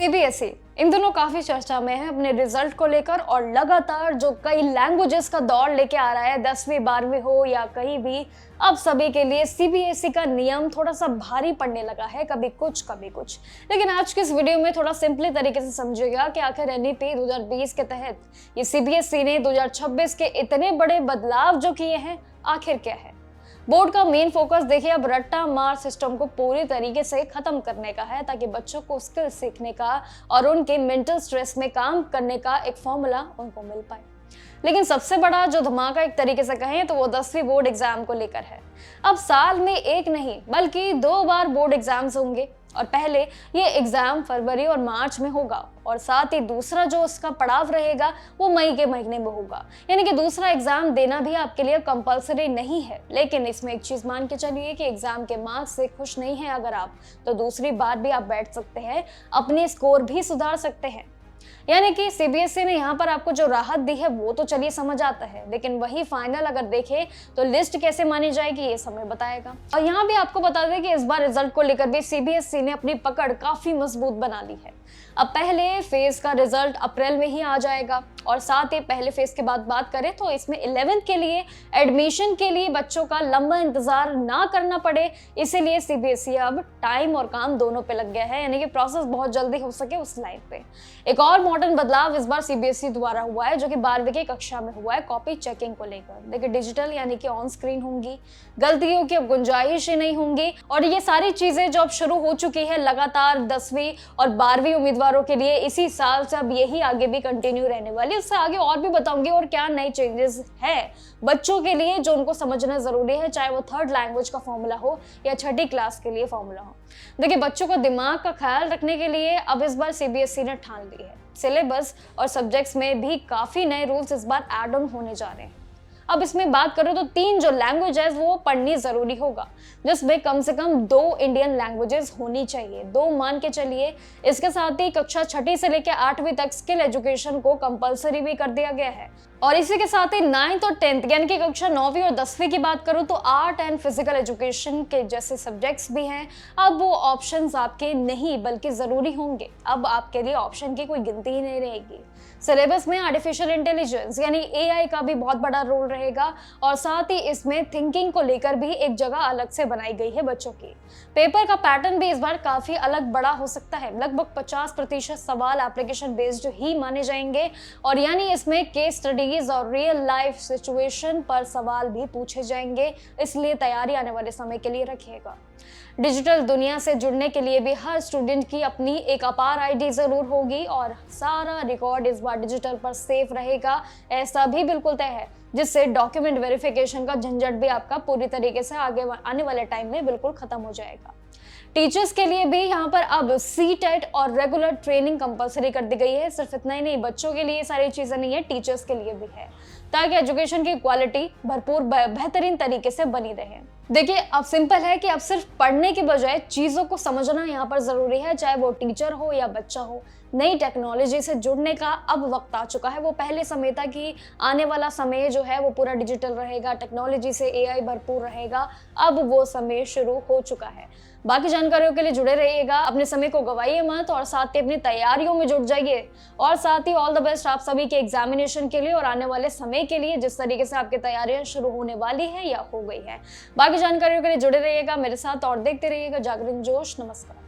CBSE इन दिनों काफी चर्चा में है अपने रिजल्ट को लेकर और लगातार जो कई लैंग्वेजेस का दौर लेके आ रहा है 10वीं 12वीं हो या कहीं भी, अब सभी के लिए सीबीएसई का नियम थोड़ा सा भारी पड़ने लगा है, कभी कुछ कभी कुछ। लेकिन आज के इस वीडियो में थोड़ा सिंपली तरीके से समझिएगा कि आखिर एनईपी 2020 के तहत ये सीबीएसई ने 2026 के इतने बड़े बदलाव जो किए हैं आखिर क्या है। बोर्ड का मेन फोकस देखिए अब रट्टा मार सिस्टम को पूरी तरीके से खत्म करने का है, ताकि बच्चों को स्किल सीखने का और उनके मेंटल स्ट्रेस में काम करने का एक फॉर्मूला उनको मिल पाए। लेकिन सबसे बड़ा जो धमाका एक तरीके से कहें तो वो 10वीं बोर्ड एग्जाम को लेकर है। अब साल में एक नहीं बल्कि 2 बार बोर्ड एग्जाम्स होंगे और पहले ये एग्जाम फरवरी और मार्च में होगा और साथ ही दूसरा जो उसका पड़ाव रहेगा वो मई के महीने में होगा। यानी कि दूसरा एग्जाम देना भी आपके लिए कंपलसरी नहीं है, लेकिन इसमें एक चीज मान के चलिए कि एग्जाम के मार्क्स से खुश नहीं है अगर आप, तो दूसरी बार भी आप बैठ सकते हैं, अपने स्कोर भी सुधार सकते हैं। यानी कि सीबीएसई ने यहाँ पर आपको जो राहत दी है वो तो चलिए समझ आता है, लेकिन वही फाइनल अगर देखें तो लिस्ट कैसे मानी जाएगी ये समय बताएगा। और यहाँ भी आपको बता दें कि इस बार रिजल्ट को लेकर भी सीबीएसई ने अपनी पकड़ काफी मजबूत बना ली है। अब पहले फेज का रिजल्ट अप्रैल में ही आ जाएगा और साथ ही पहले फेज के बाद बात करें तो इसमें 11th के लिए एडमिशन के लिए बच्चों का लंबा इंतजार ना करना पड़े, इसीलिए सीबीएसई अब टाइम और काम दोनों पे लग गया है, यानी कि प्रोसेस बहुत जल्दी हो सके उस लाइन पे। एक और मॉडर्न बदलाव इस बार सीबीएसई द्वारा हुआ है जो कि 12वीं की कक्षा में हुआ है, कॉपी चेकिंग को लेकर। देखिए डिजिटल यानी कि ऑन स्क्रीन होंगी, गलतियों की अब गुंजाइश ही नहीं होंगी और ये सारी चीजें जो अब शुरू हो चुकी है लगातार 10वीं और 12वीं उम्मीदवारों के लिए इसी साल से अब यही आगे भी कंटिन्यू रहने वाली। उससे आगे और भी बताऊंगी और क्या नई चेंजेस है बच्चों के लिए जो उनको समझना जरूरी है, चाहे वो 3rd लैंग्वेज का फॉर्मूला हो या 6ठी क्लास के लिए फॉर्मूला हो। देखिए बच्चों को दिमाग का ख्याल रखने के लिए अब इस बार सीबीएसई ने ठान ली है, सिलेबस और सब्जेक्ट्स में भी काफी नए रूल्स इस बार ऐड ऑन होने जा रहे हैं। अब इसमें बात करें तो 3 जो लैंग्वेज है वो पढ़नी जरूरी होगा, जिसमें कम से कम 2 इंडियन लैंग्वेजेस होनी चाहिए, 2 मान के चलिए। इसके साथ ही कक्षा 6ठी से लेकर 8वीं तक स्किल एजुकेशन को कंपलसरी भी कर दिया गया है और इसी के साथ ही 9th और 10th यानी कि कक्षा 9वीं और 10वीं की बात करूं तो आर्ट एंड फिजिकल एजुकेशन के जैसे सब्जेक्ट्स भी हैं, अब वो ऑप्शंस आपके नहीं बल्कि जरूरी होंगे। अब आपके लिए ऑप्शन की कोई गिनती ही नहीं रहेगी। सिलेबस में आर्टिफिशियल इंटेलिजेंस यानी एआई का भी बहुत बड़ा रोल रहेगा और साथ ही इसमें थिंकिंग को लेकर भी एक जगह अलग से बनाई गई है बच्चों की। पेपर का पैटर्न भी इस बार काफी अलग बड़ा हो सकता है, लगभग 50% सवाल एप्लीकेशन बेस्ड ही माने जाएंगे और यानी इसमें केस स्टडीज और रियल लाइफ सिचुएशन पर सवाल भी पूछे जाएंगे, इसलिए तैयारी आने वाले समय के लिए रखिएगा। डिजिटल दुनिया से जुड़ने के लिए भी हर स्टूडेंट की अपनी एक अपार आईडी जरूर होगी और सारा रिकॉर्ड इस बार डिजिटल पर सेफ रहेगा, ऐसा भी बिल्कुल तय है, जिससे डॉक्यूमेंट वेरिफिकेशन का झंझट भी आपका पूरी तरीके से आगे आने वाले टाइम में बिल्कुल खत्म हो जाएगा। टीचर्स के लिए भी यहाँ पर अब सीटेट और रेगुलर ट्रेनिंग कंपलसरी कर दी गई है। सिर्फ इतना ही नहीं, बच्चों के लिए सारी चीजें नहीं है, टीचर्स के लिए भी है, ताकि एजुकेशन की क्वालिटी भरपूर बेहतरीन तरीके से बनी रहे। देखिए अब सिंपल है कि अब सिर्फ पढ़ने के बजाय चीजों को समझना यहाँ पर जरूरी है, चाहे वो टीचर हो या बच्चा हो। नई टेक्नोलॉजी से जुड़ने का अब वक्त आ चुका है। वो पहले समय था कि आने वाला समय जो है वो पूरा डिजिटल रहेगा, टेक्नोलॉजी से एआई भरपूर रहेगा, अब वो समय शुरू हो चुका है। बाकी जानकारियों के लिए जुड़े रहिएगा, अपने समय को गवाइए मत और साथ ही अपनी तैयारियों में जुट जाइए और साथ ही ऑल द बेस्ट आप सभी के एग्जामिनेशन के लिए और आने वाले समय के लिए, जिस तरीके से आपकी तैयारियां शुरू होने वाली है या हो गई है। बाकी जानकारियों के लिए जुड़े रहिएगा मेरे साथ और देखते रहिएगा जागरण जोश। नमस्कार।